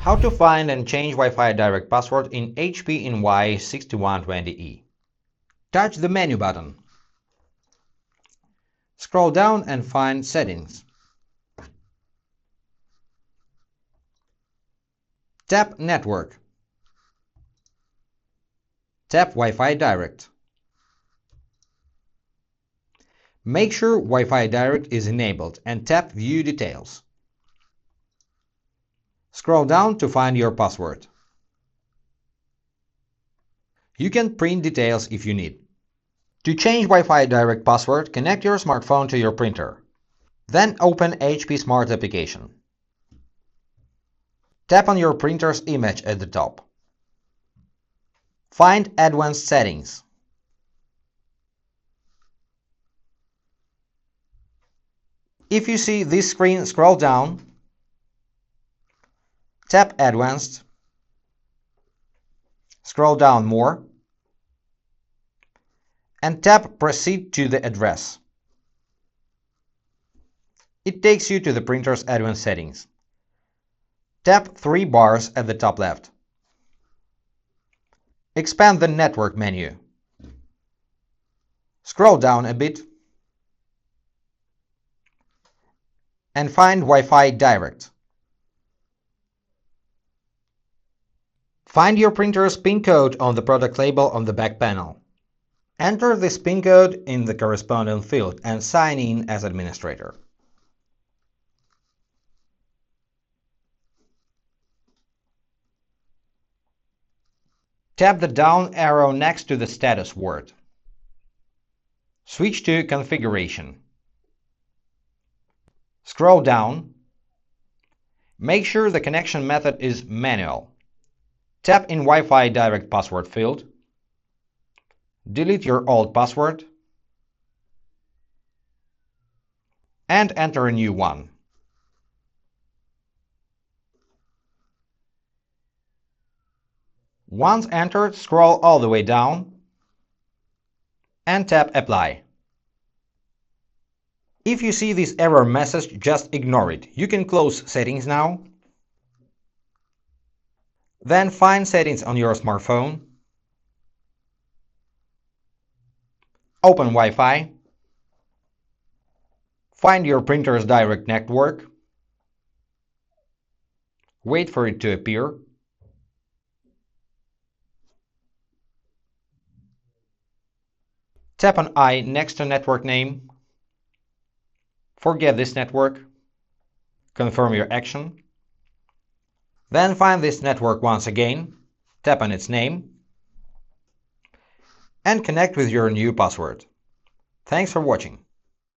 How to find and change Wi-Fi direct password in HP Envy 6120E. Touch the menu button. Scroll down and find Settings. Tap Network. Tap Wi-Fi Direct. Make sure Wi-Fi Direct is enabled and tap View Details. Scroll down to find your password. You can print details if you need. To change Wi-Fi Direct password, connect your smartphone to your printer. Then open HP Smart application. Tap on your printer's image at the top. Find Advanced Settings. If you see this screen, scroll down, tap Advanced, scroll down more, and tap Proceed to the address. It takes you to the printer's advanced settings. Tap 3 bars at the top left. Expand the Network menu. Scroll down a bit and find Wi-Fi Direct. Find your printer's PIN code on the product label on the back panel. Enter this PIN code in the corresponding field and sign in as administrator. Tap the down arrow next to the status word. Switch to Configuration. Scroll down. Make sure the connection method is manual. Tap in Wi-Fi Direct Password field. Delete your old password and enter a new one. Once entered, scroll all the way down and tap Apply. If you see this error message, just ignore it. You can close Settings now. Then find Settings on your smartphone. Open Wi-Fi. Find your printer's direct network. Wait for it to appear. Tap on I next to network name. Forget this network. Confirm your action. Then find this network once again. Tap on its name. And connect with your new password. Thanks for watching.